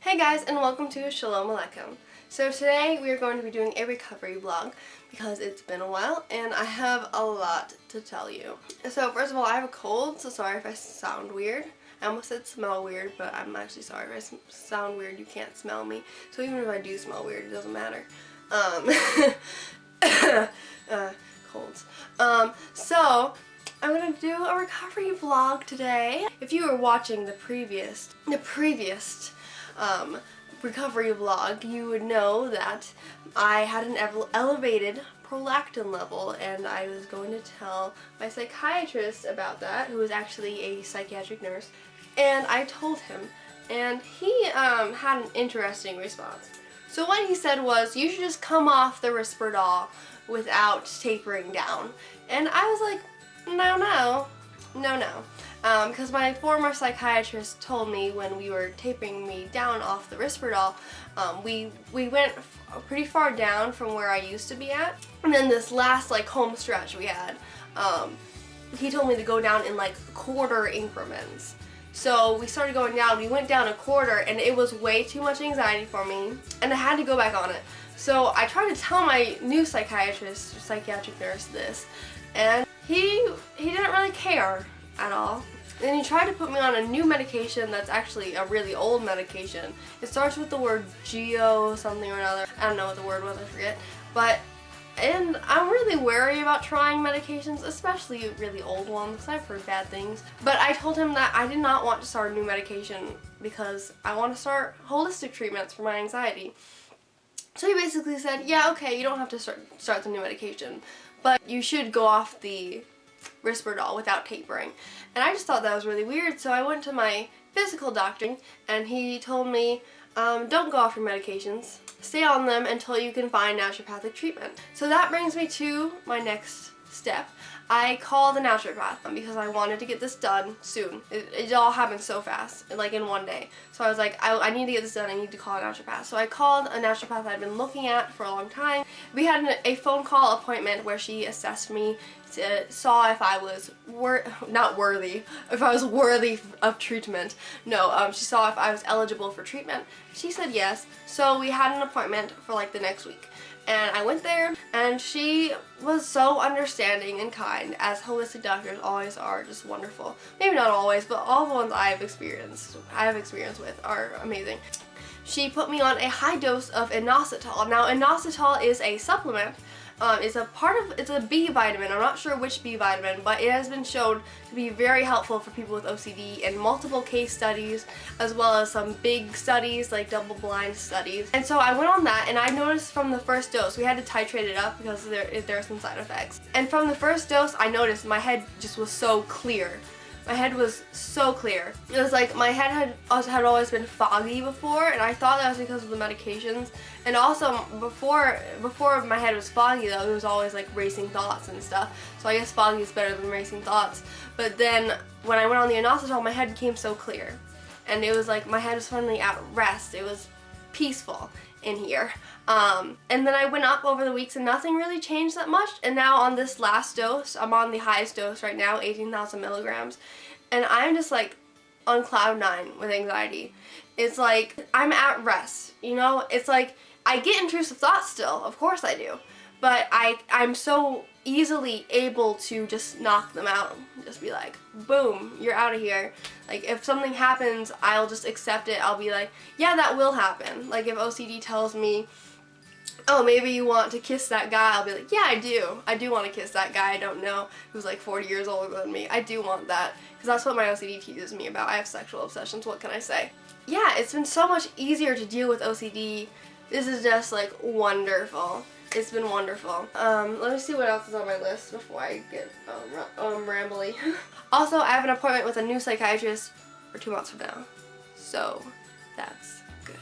Hey guys, and welcome to Shalom Aleichem. So today we are going to be doing a recovery vlog because it's been a while and I have a lot to tell you. So first of all, I have a cold, so sorry if I sound weird. I almost said smell weird, but I'm actually sorry if I sound weird. You can't smell me. So even if I do smell weird, it doesn't matter. Colds. So I'm gonna do a recovery vlog today. If you were watching the previous recovery vlog, you would know that I had an elevated prolactin level, and I was going to tell my psychiatrist about that, who is actually a psychiatric nurse, and I told him, and he had an interesting response. So what he said was, you should just come off the Risperdal without tapering down, and I was like, no, because my former psychiatrist told me when we were tapering me down off the Risperdal, we went pretty far down from where I used to be at, and then this last home stretch we had, he told me to go down in quarter increments. So we started going down, we went down a quarter, and it was way too much anxiety for me, and I had to go back on it. So I tried to tell my new psychiatrist, or psychiatric nurse, this, and he didn't really care at all. Then he tried to put me on a new medication that's actually a really old medication. It starts with the word geo something or another. I don't know what the word was, I forget. And I'm really wary about trying medications, especially really old ones, because I've heard bad things. But I told him that I did not want to start a new medication because I want to start holistic treatments for my anxiety. So he basically said, yeah, okay, you don't have to start the new medication, but you should go off the Risperdal without tapering. And I just thought that was really weird, so I went to my physical doctor, and he told me, don't go off your medications. Stay on them until you can find naturopathic treatment. So that brings me to my next step. I called a naturopath because I wanted to get this done soon. It all happened so fast, in one day. So I was like, I need to get this done, I need to call a naturopath. So I called a naturopath I'd been looking at for a long time. We had a phone call appointment where she assessed me, saw if I was if I was worthy of treatment. No, she saw if I was eligible for treatment. She said yes, so we had an appointment for the next week. And I went there, and she was so understanding and kind, as holistic doctors always are, just wonderful. Maybe not always, but all the ones I have experience with are amazing. She put me on a high dose of inositol. Now, inositol is a supplement. It's a B vitamin. I'm not sure which B vitamin, but it has been shown to be very helpful for people with OCD in multiple case studies, as well as some big studies, double-blind studies. And so I went on that, and I noticed from the first dose, we had to titrate it up because there are some side effects. And from the first dose, I noticed my head just was so clear. My head was so clear. It was like my head had always been foggy before, and I thought that was because of the medications. And also, before my head was foggy though, it was always racing thoughts and stuff. So I guess foggy is better than racing thoughts. But then when I went on the inositol, my head became so clear. And it was my head was finally at rest. It was peaceful in here. And then I went up over the weeks and nothing really changed that much, and now on this last dose, I'm on the highest dose right now, 18,000 milligrams, and I'm just on cloud 9 with anxiety. It's I'm at rest, it's I get intrusive thoughts still, of course I do, but I'm so easily able to just knock them out, just be boom, you're out of here. If something happens, I'll just accept it. I'll be yeah, that will happen. If OCD tells me, oh, maybe you want to kiss that guy, I'll be yeah, I do want to kiss that guy I don't know who's 40 years older than me. I do want that, because that's what my OCD teases me about. I have sexual obsessions, what can I say? Yeah, it's been so much easier to deal with OCD. This is just wonderful. It's been wonderful. Let me see what else is on my list before I get rambly. Also, I have an appointment with a new psychiatrist for 2 months from now, so that's good.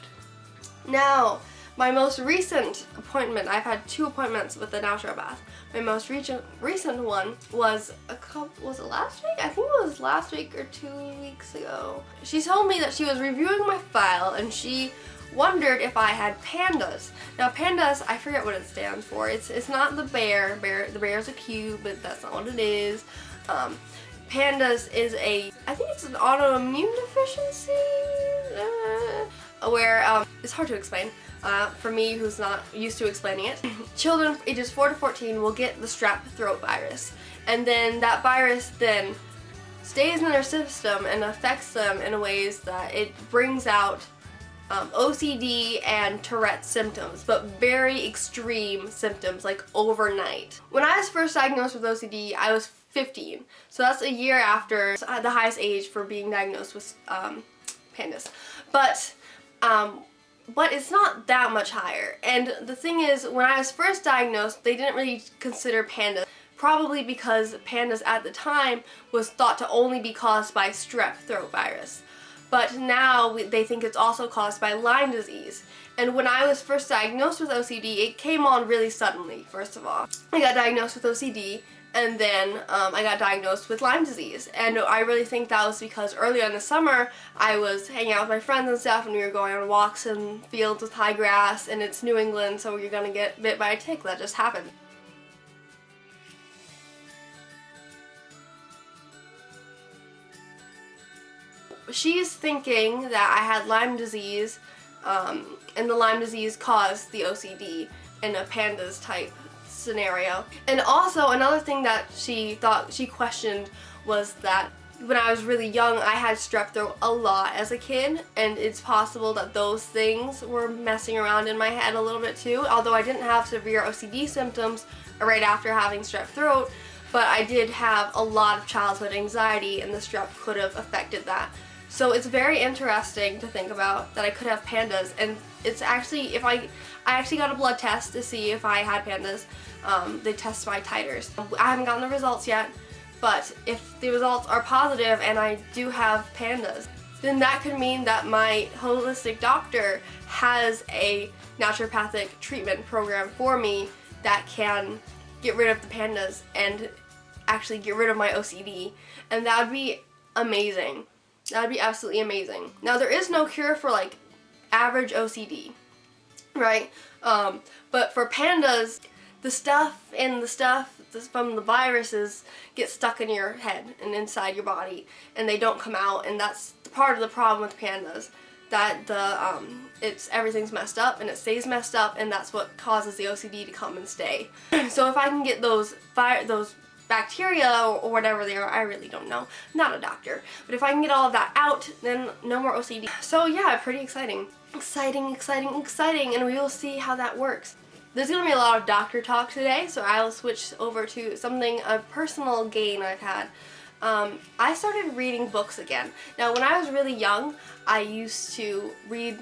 Now, my most recent appointment, I've had 2 appointments with the naturopath. My most recent one was was it last week? I think it was last week or 2 weeks ago. She told me that she was reviewing my file, and she wondered if I had PANDAS. Now, PANDAS, I forget what it stands for. It's not the bear. The bear's a cube, but that's not what it is. PANDAS is I think it's an autoimmune deficiency. where it's hard to explain for me who's not used to explaining it. Children ages 4 to 14 will get the strep throat virus, and then that virus then stays in their system and affects them in ways that it brings out OCD and Tourette's symptoms, but very extreme symptoms, like overnight. When I was first diagnosed with OCD, I was 15, so that's a year after the highest age for being diagnosed with PANDAS. But it's not that much higher. And the thing is, when I was first diagnosed, they didn't really consider PANDAS, probably because PANDAS at the time was thought to only be caused by strep throat virus. But now they think it's also caused by Lyme disease. And when I was first diagnosed with OCD, it came on really suddenly, first of all. I got diagnosed with OCD, and then I got diagnosed with Lyme disease. And I really think that was because earlier in the summer, I was hanging out with my friends and stuff, and we were going on walks in fields with high grass, and it's New England, so you're gonna get bit by a tick. That just happened. She's thinking that I had Lyme disease, and the Lyme disease caused the OCD in a PANDAS type scenario. And also another thing that she questioned was that when I was really young, I had strep throat a lot as a kid, and it's possible that those things were messing around in my head a little bit too. Although I didn't have severe OCD symptoms right after having strep throat, but I did have a lot of childhood anxiety, and the strep could have affected that. So it's very interesting to think about that I could have PANDAS, and it's actually, I actually got a blood test to see if I had PANDAS. They test my titers. I haven't gotten the results yet, but if the results are positive and I do have PANDAS, then that could mean that my holistic doctor has a naturopathic treatment program for me that can get rid of the PANDAS and actually get rid of my OCD, and that would be amazing. That would be absolutely amazing. Now, there is no cure for like average OCD, right? But for PANDAS, the stuff from the viruses get stuck in your head and inside your body, and they don't come out, and that's part of the problem with PANDAS. That everything's messed up and it stays messed up, and that's what causes the OCD to come and stay. So if I can get those bacteria or whatever they are, I really don't know. I'm not a doctor. But if I can get all of that out, then no more OCD. So yeah, pretty exciting. Exciting, and we will see how that works. There's going to be a lot of doctor talk today, so I will switch over to a personal gain I've had. I started reading books again. Now, when I was really young, I used to read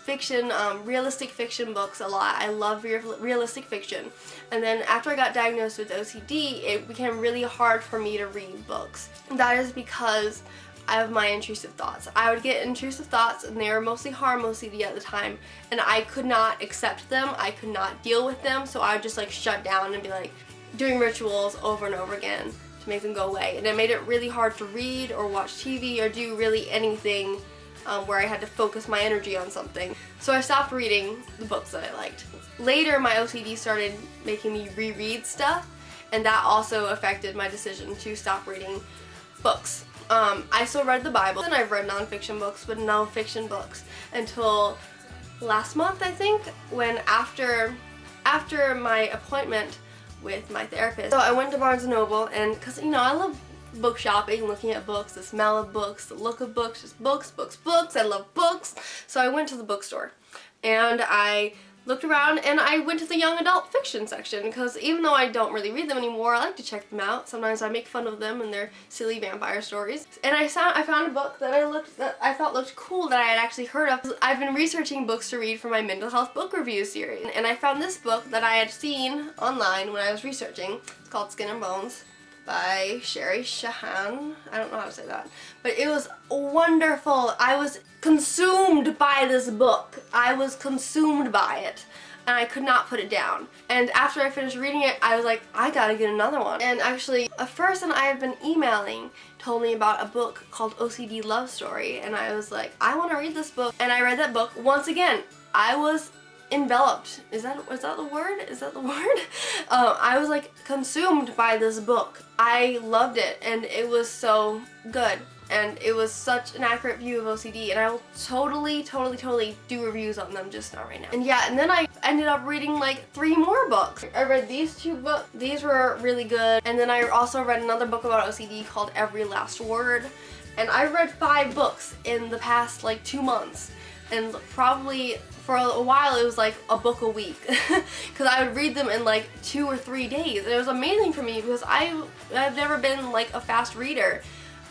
fiction, realistic fiction books a lot. I love realistic fiction. And then after I got diagnosed with OCD, it became really hard for me to read books. That is because I have my intrusive thoughts. I would get intrusive thoughts, and they were mostly harm OCD at the time, and I could not accept them. I could not deal with them, so I would just like shut down and be like doing rituals over and over again to make them go away. And it made it really hard to read or watch TV or do really anything where I had to focus my energy on something. So I stopped reading the books that I liked. Later, my OCD started making me reread stuff, and that also affected my decision to stop reading books. I still read the Bible, and I've read nonfiction books, but no fiction books until last month, I think, when after my appointment with my therapist. So I went to Barnes & Noble, and because, you know, I love book shopping, looking at books, the smell of books, the look of books, just books. I love books. So I went to the bookstore, and I looked around, and I went to the young adult fiction section, because even though I don't really read them anymore, I like to check them out. Sometimes I make fun of them and their silly vampire stories. And I found a book that I thought looked cool that I had actually heard of. I've been researching books to read for my mental health book review series, and I found this book that I had seen online when I was researching. It's called Skin and Bones by Sherry Shahan. I don't know how to say that. But it was wonderful. I was consumed by this book. I was consumed by it. And I could not put it down. And after I finished reading it, I was like, I gotta get another one. And actually, a person I have been emailing told me about a book called OCD Love Story. And I was like, I want to read this book. And I read that book. Once again, I was enveloped. Is that the word? I was like consumed by this book. I loved it, and it was so good. and it was such an accurate view of OCD, and I will totally do reviews on them just not right now. And yeah, and then I ended up reading like 3 more books. I read these 2 books. These were really good. And then I also read another book about OCD called Every Last Word. And I read 5 books in the past like 2 months. And probably for a while it was like a book a week because I would read them in like 2 or 3 days, and it was amazing for me because I've never been like a fast reader,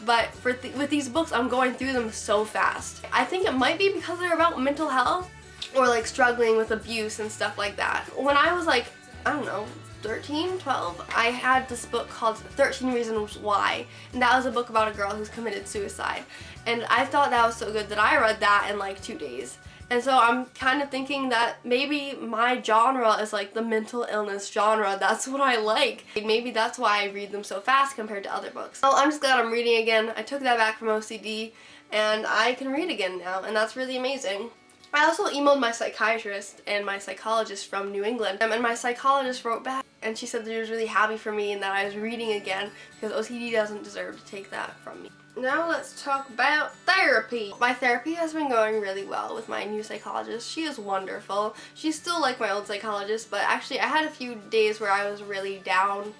but with these books I'm going through them so fast. I think it might be because they're about mental health or like struggling with abuse and stuff like that. When I was like, I don't know, 13, 12, I had this book called 13 Reasons Why, and that was a book about a girl who's committed suicide, and I thought that was so good that I read that in like 2 days. And so I'm kind of thinking that maybe my genre is like the mental illness genre. That's what I like. Maybe that's why I read them so fast compared to other books. Well, I'm just glad I'm reading again. I took that back from OCD, and I can read again now, and that's really amazing. I also emailed my psychiatrist and my psychologist from New England, and my psychologist wrote back, and she said that she was really happy for me and that I was reading again because OCD doesn't deserve to take that from me. Now let's talk about therapy. My therapy has been going really well with my new psychologist. She is wonderful. She's still like my old psychologist, but actually I had a few days where I was really down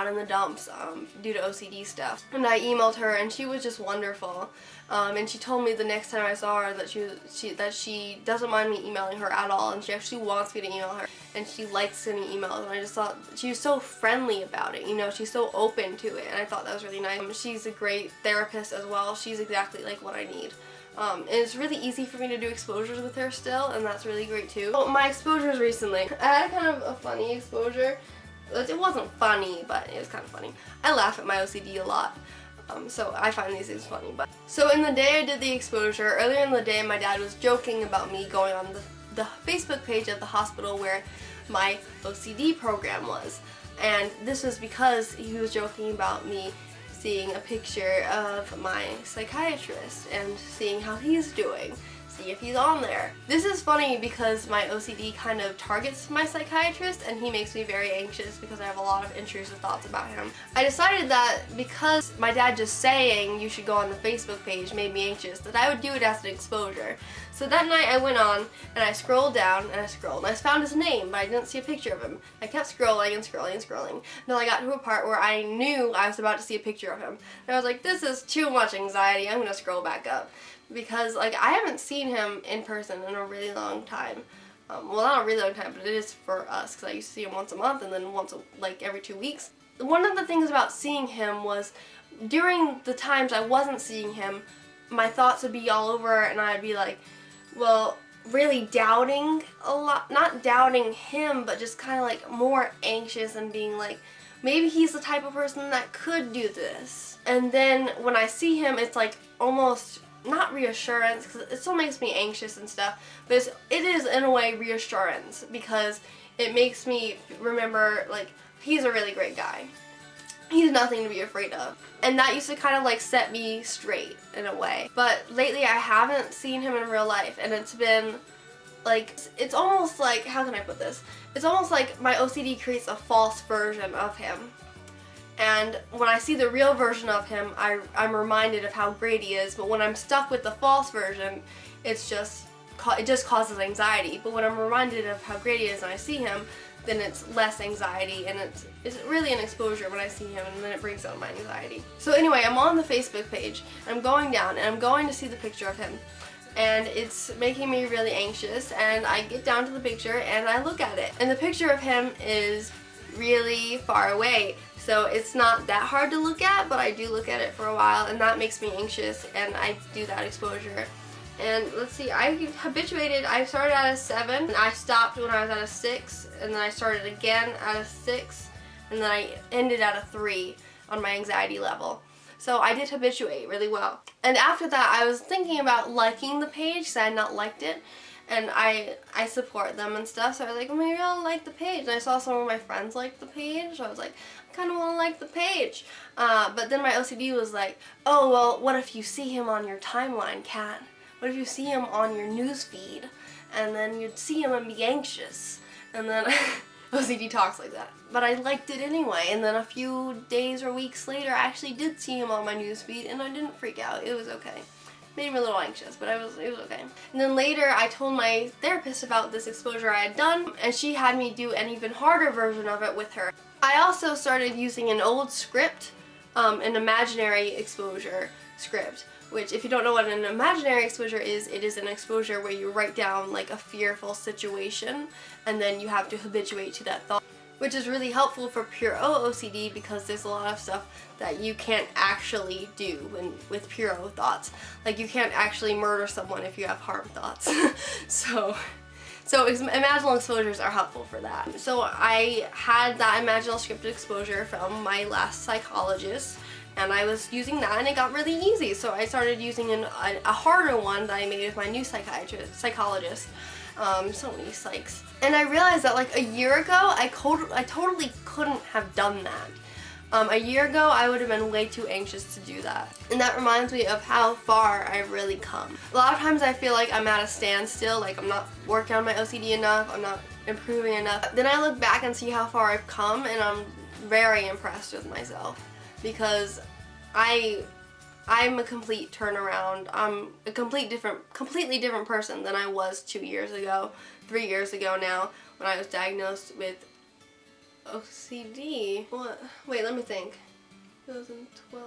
in the dumps due to OCD stuff. And I emailed her, and she was just wonderful. And she told me the next time I saw her that she doesn't mind me emailing her at all, and she actually wants me to email her, and she likes sending emails, and I just thought she was so friendly about it, you know, she's so open to it, and I thought that was really nice. She's a great therapist as well. She's exactly like what I need. And it's really easy for me to do exposures with her still, and that's really great too. So my exposures recently, I had kind of a funny exposure. It wasn't funny, but it was kind of funny. I laugh at my OCD a lot. So I find these things funny. But so in the day I did the exposure, earlier in the day my dad was joking about me going on the Facebook page of the hospital where my OCD program was. And this was because he was joking about me seeing a picture of my psychiatrist and seeing how he's doing. See if he's on there. This is funny because my OCD kind of targets my psychiatrist, and he makes me very anxious because I have a lot of intrusive thoughts about him. I decided that because my dad just saying you should go on the Facebook page made me anxious, that I would do it as an exposure. So that night I went on and I scrolled down and I scrolled and I found his name, but I didn't see a picture of him. I kept scrolling and scrolling and scrolling until I got to a part where I knew I was about to see a picture of him. And I was like, this is too much anxiety, I'm gonna scroll back up. Because like I haven't seen him in person in a really long time. Well, not a really long time, but it is for us because I used to see him once a month and then like every 2 weeks. One of the things about seeing him was during the times I wasn't seeing him, my thoughts would be all over, and I'd be like, well, really doubting a lot, not doubting him, but just kind of like more anxious and being like, maybe he's the type of person that could do this. And then when I see him, it's like almost not reassurance, because it still makes me anxious and stuff, but it is in a way reassurance because it makes me remember like he's a really great guy. He's nothing to be afraid of. And that used to kind of like set me straight in a way. But lately I haven't seen him in real life, and it's been like, it's almost like, how can I put this? It's almost like my OCD creates a false version of him. And when I see the real version of him, I'm reminded of how great he is. But when I'm stuck with the false version, it just causes anxiety. But when I'm reminded of how great he is and I see him, then it's less anxiety, and it's really an exposure when I see him, and then it brings out my anxiety. So anyway, I'm on the Facebook page, and I'm going down, and I'm going to see the picture of him. And it's making me really anxious, and I get down to the picture, and I look at it. And the picture of him is really far away. So it's not that hard to look at, but I do look at it for a while, and that makes me anxious, and I do that exposure. And let's see, I habituated, I started at a 7, and I stopped when I was at a 6, and then I started again at a 6, and then I ended at a 3 on my anxiety level. So I did habituate really well. And after that, I was thinking about liking the page, because I had not liked it. And I support them and stuff, so I was like, well, maybe I'll like the page. And I saw some of my friends like the page, so I was like, I kind of want to like the page. But then my OCD was like, oh, well, what if you see him on your timeline, Kat? What if you see him on your news feed? And then you'd see him and be anxious. And then OCD talks like that. But I liked it anyway, and then a few days or weeks later I actually did see him on my newsfeed and I didn't freak out. It was okay. Made me a little anxious, but it was okay. And then later I told my therapist about this exposure I had done, and she had me do an even harder version of it with her. I also started using an old script, an imaginary exposure script, which, if you don't know what an imaginary exposure is, it is an exposure where you write down like a fearful situation and then you have to habituate to that thought, which is really helpful for pure OCD because there's a lot of stuff that you can't actually do with pure O thoughts. Like, you can't actually murder someone if you have harm thoughts. So imaginal exposures are helpful for that. So I had that imaginal scripted exposure from my last psychologist, and I was using that and it got really easy. So I started using a harder one that I made with my new psychologist. So many psychs. And I realized that like a year ago, I totally couldn't have done that. A year ago, I would have been way too anxious to do that. And that reminds me of how far I've really come. A lot of times I feel like I'm at a standstill, like I'm not working on my OCD enough, I'm not improving enough. Then I look back and see how far I've come, and I'm very impressed with myself because I'm a complete turnaround. I'm a completely different person than I was 2 years ago, 3 years ago now, when I was diagnosed with OCD. What? Wait, let me think. 2012.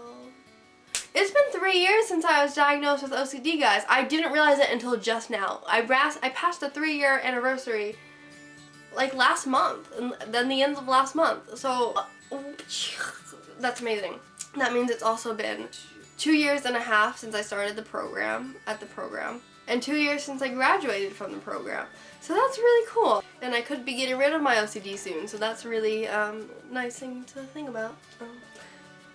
It's been 3 years since I was diagnosed with OCD, guys. I didn't realize it until just now. I passed the 3-year anniversary like last month, and then the end of last month. So that's amazing. That means it's also been 2.5 years since I started the program, and 2 years since I graduated from the program. So that's really cool. And I could be getting rid of my OCD soon, so that's really nice thing to think about.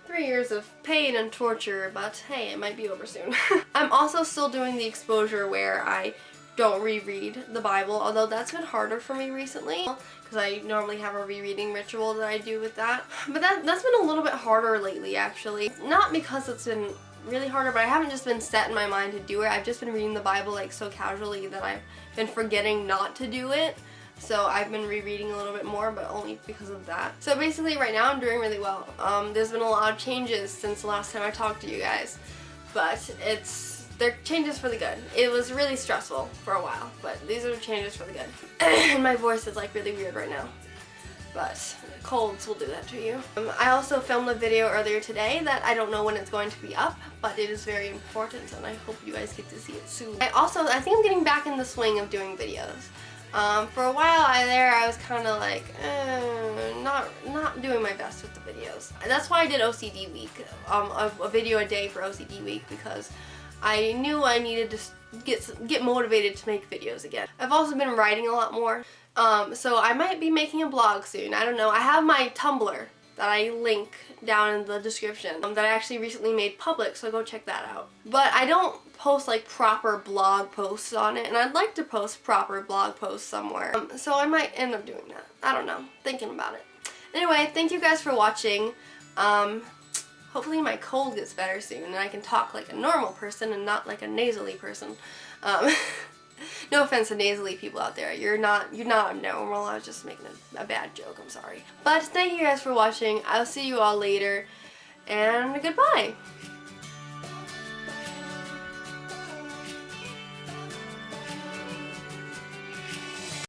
3 years of pain and torture, but hey, it might be over soon. I'm also still doing the exposure where I don't reread the Bible, although that's been harder for me recently because I normally have a rereading ritual that I do with that. But that's been a little bit harder lately, actually. Not because it's been really harder, but I haven't just been set in my mind to do it. I've just been reading the Bible like so casually that I've been forgetting not to do it. So I've been rereading a little bit more, but only because of that. So basically right now I'm doing really well. There's been a lot of changes since the last time I talked to you guys, but they're changes for the good. It was really stressful for a while, but these are changes for the good. And my voice is like really weird right now, but colds will do that to you. I also filmed a video earlier today that I don't know when it's going to be up, but it is very important and I hope you guys get to see it soon. I think I'm getting back in the swing of doing videos. For a while I was kind of like, not doing my best with the videos. That's why I did OCD week, a video a day for OCD week, because I knew I needed to get motivated to make videos again. I've also been writing a lot more, so I might be making a blog soon. I don't know. I have my Tumblr that I link down in the description that I actually recently made public, so go check that out. But I don't post like proper blog posts on it, and I'd like to post proper blog posts somewhere. So I might end up doing that. I don't know. Thinking about it. Anyway, thank you guys for watching. Hopefully my cold gets better soon and I can talk like a normal person and not like a nasally person. No offense to nasally people out there. You're not abnormal. I was just making a bad joke. I'm sorry. But thank you guys for watching. I'll see you all later, and goodbye.